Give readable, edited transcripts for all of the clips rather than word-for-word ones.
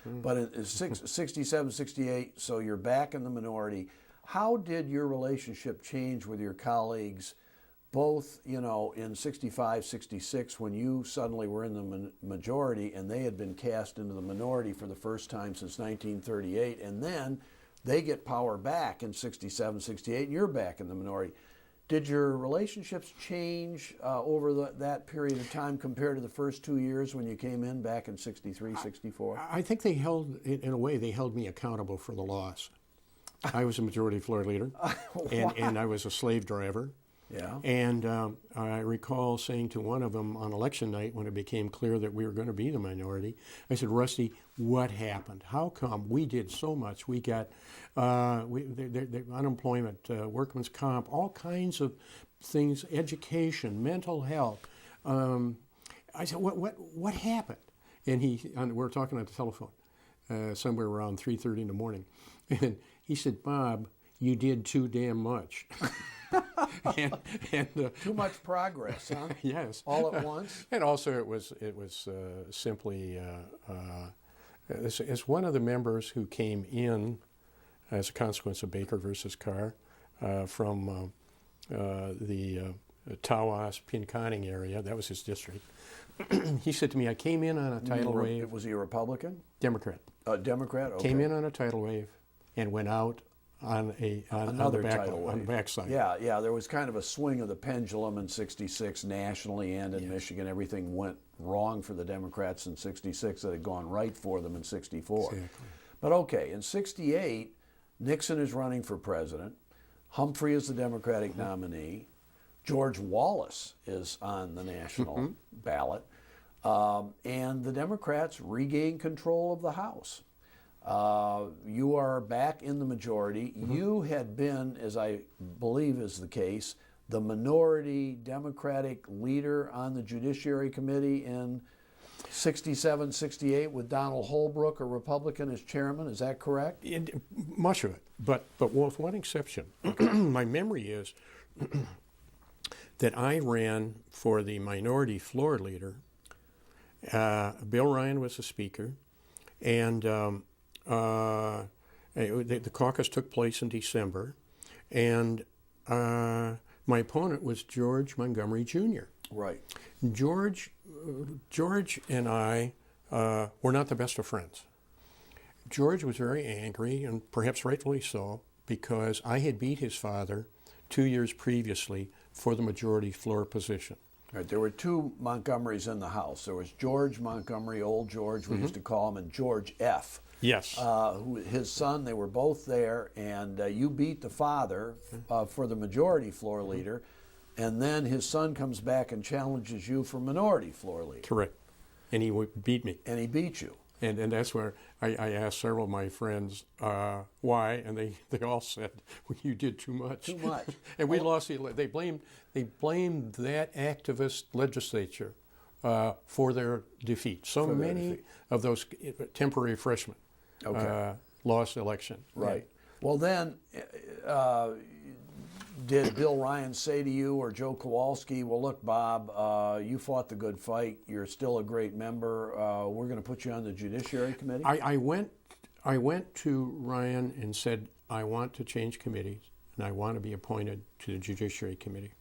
But in 67, 68, so you're back in the minority. How did your relationship change with your colleagues, both, in 65, 66, when you suddenly were in the majority and they had been cast into the minority for the first time since 1938, and then they get power back in 67, 68, and you're back in the minority. Did your relationships change over that period of time compared to the first 2 years when you came in back in 63, 64? I think in a way, they held me accountable for the loss. I was a majority floor leader, and I was a slave driver. Yeah. And I recall saying to one of them on election night when it became clear that we were going to be the minority, I said, Rusty, what happened? How come we did so much? We got the unemployment, workman's comp, all kinds of things, education, mental health. I said, what happened? And we were talking on the telephone somewhere around 3:30 in the morning. And he said, Bob, you did too damn much. and Too much progress, huh? Yes. All at once? And also it was simply, as one of the members who came in as a consequence of Baker versus Carr from the Tawas, Pinconning area, that was his district, he said to me, I came in on a tidal wave. Was he a Republican? Democrat. Democrat? Okay. Came in on a tidal wave and went out on another tidal wave. On the backside. Yeah, there was kind of a swing of the pendulum in 66 nationally and in Michigan. Everything went wrong for the Democrats in 66 that had gone right for them in 64. Exactly. But okay, in 68, Nixon is running for president. Humphrey is the Democratic nominee. George Wallace is on the national ballot. And the Democrats regain control of the House. You are back in the majority. You had been, as I believe is the case, the minority Democratic leader on the Judiciary Committee in 67, 68 with Donald Holbrook, a Republican, as chairman. Is that correct? Much of it, but with one exception. My memory is that I ran for the minority floor leader. Bill Ryan was the speaker, and the caucus took place in December, and my opponent was George Montgomery Jr. Right. George and I were not the best of friends. George was very angry, and perhaps rightfully so, because I had beat his father 2 years previously for the majority floor position. Right. There were two Montgomerys in the House. There was George Montgomery, old George, we used to call him, and George F. Yes. His son, they were both there, and you beat the father for the majority floor leader, and then his son comes back and challenges you for minority floor leader. Correct. And he beat me. And he beat you. And that's where I asked several of my friends why, and they all said, well, you did too much. Too much. And we lost the They blamed that activist legislature for their defeat. So many of those temporary freshmen lost the election. Right. Yeah. Well, then, did Bill Ryan say to you or Joe Kowalski, well, look, Bob, you fought the good fight. You're still a great member. We're going to put you on the Judiciary Committee? I went to Ryan and said, I want to change committees, and I want to be appointed to the Judiciary Committee.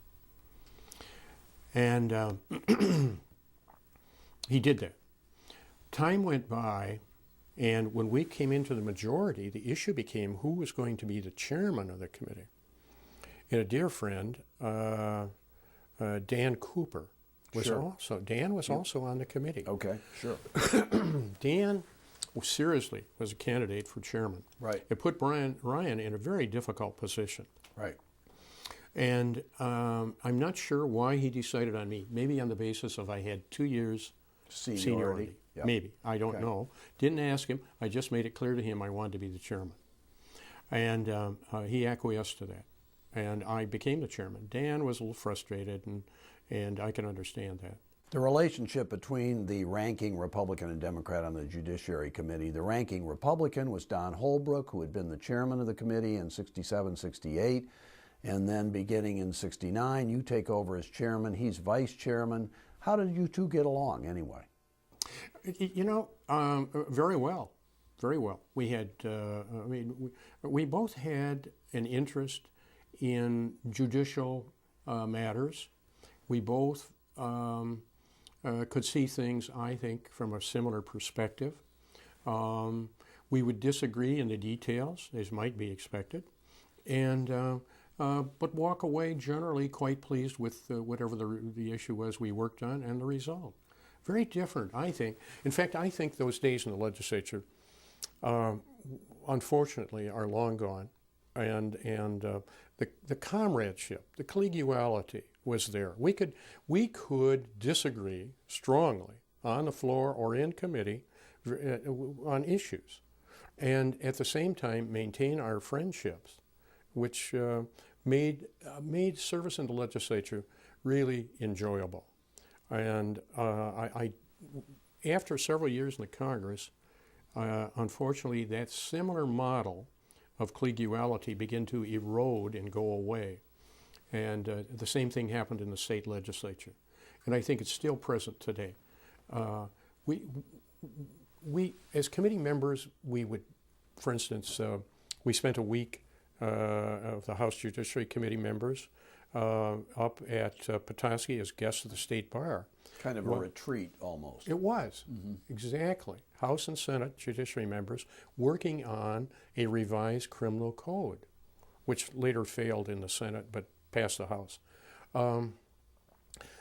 And he did that. Time went by, and when we came into the majority, the issue became who was going to be the chairman of the committee. And a dear friend, Dan Cooper, was also on the committee. Okay, sure. Dan seriously was a candidate for chairman. Right. It put Ryan in a very difficult position. Right. And I'm not sure why he decided on me. Maybe on the basis of I had 2 years seniority. Yep. Maybe. I don't know. Didn't ask him. I just made it clear to him I wanted to be the chairman. And he acquiesced to that. And I became the chairman. Dan was a little frustrated, and I can understand that. The relationship between the ranking Republican and Democrat on the Judiciary Committee, the ranking Republican was Don Holbrook, who had been the chairman of the committee in 67, 68, and then beginning in 69, you take over as chairman. He's vice chairman. How did you two get along anyway? Very well. very well. We had, we both had an interest in judicial matters. We both could see things, I think, from a similar perspective. We would disagree in the details, as might be expected, and but walk away generally quite pleased with whatever the issue was we worked on and the result. Very different, I think. In fact, I think those days in the legislature, unfortunately, are long gone, and the comradeship, the collegiality was there. We could disagree strongly on the floor or in committee on issues, and at the same time maintain our friendships, which made service in the legislature really enjoyable. And after several years in the Congress, unfortunately, that similar model of collegiality began to erode and go away. And the same thing happened in the state legislature. And I think it's still present today. We as committee members, we would, for instance, we spent a week of the House Judiciary Committee members up at Petoskey as guests of the State Bar. Kind of a retreat, almost. It was, exactly. House and Senate Judiciary members working on a revised criminal code, which later failed in the Senate but passed the House.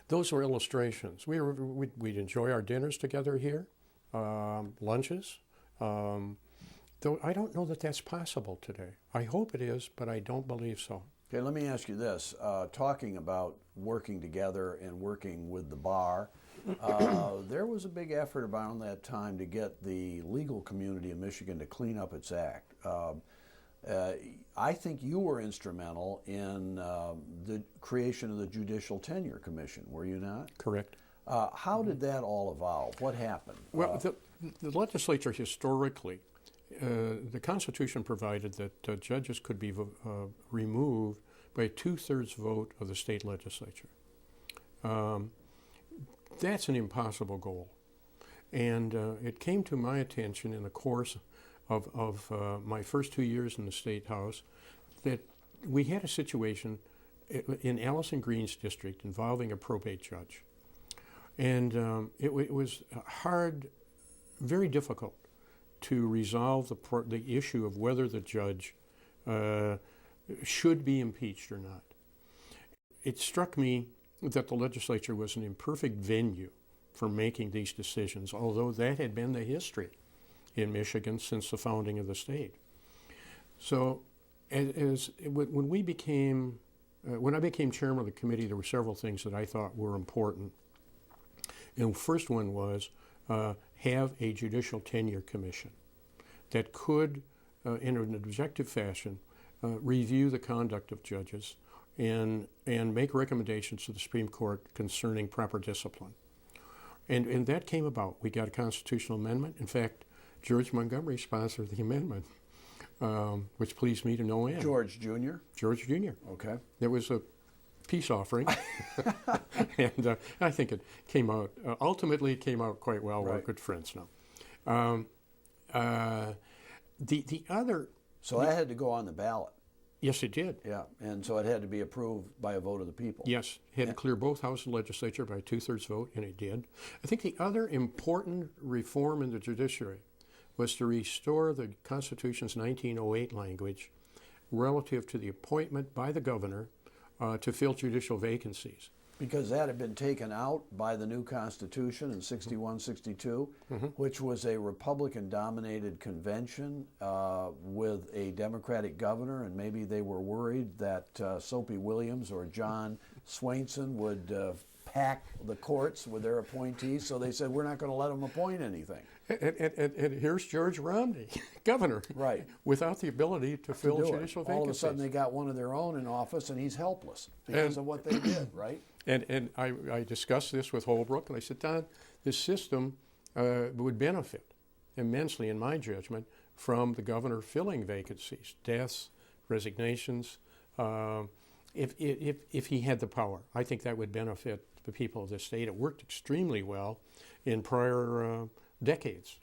Those were illustrations. We'd enjoy our dinners together here, lunches. Though I don't know that that's possible today. I hope it is, but I don't believe so. Okay, let me ask you this. Talking about working together and working with the bar, there was a big effort around that time to get the legal community in Michigan to clean up its act. I think you were instrumental in the creation of the Judicial Tenure Commission, were you not? Correct. How did that all evolve? What happened? Well, the legislature historically, the Constitution provided that judges could be removed by a 2/3 vote of the state legislature. That's an impossible goal. And it came to my attention in the course of my first 2 years in the State House that we had a situation in Allison Green's district involving a probate judge. And it was hard, very difficult to resolve the issue of whether the judge should be impeached or not. It struck me that the legislature was an imperfect venue for making these decisions, although that had been the history in Michigan since the founding of the state. So when I became chairman of the committee, there were several things that I thought were important. And the first one was have a judicial tenure commission that could, in an objective fashion, review the conduct of judges and make recommendations to the Supreme Court concerning proper discipline. And that came about. We got a constitutional amendment. In fact, George Montgomery sponsored the amendment, which pleased me to no end. George Jr.? George Jr. Okay. There was a peace offering, and I think it came out, ultimately it came out quite well. Right. We're good friends now. The other... So that had to go on the ballot. Yes, it did. Yeah, and so it had to be approved by a vote of the people. Yes, it had to clear both House and legislature by a 2/3 vote, and it did. I think the other important reform in the judiciary was to restore the Constitution's 1908 language relative to the appointment by the governor to fill judicial vacancies. Because that had been taken out by the new Constitution in 61, 62, which was a Republican-dominated convention with a Democratic governor, and maybe they were worried that Soapy Williams or John Swainson would pack the courts with their appointees, so they said, we're not going to let them appoint anything. And here's George Romney, governor, right, without the ability to fill judicial vacancies. All of a sudden they got one of their own in office, and he's helpless because of what they did, right? And I discussed this with Holbrook, and I said, Don, this system would benefit immensely, in my judgment, from the governor filling vacancies, deaths, resignations. If he had the power, I think that would benefit the people of the state. It worked extremely well in prior decades.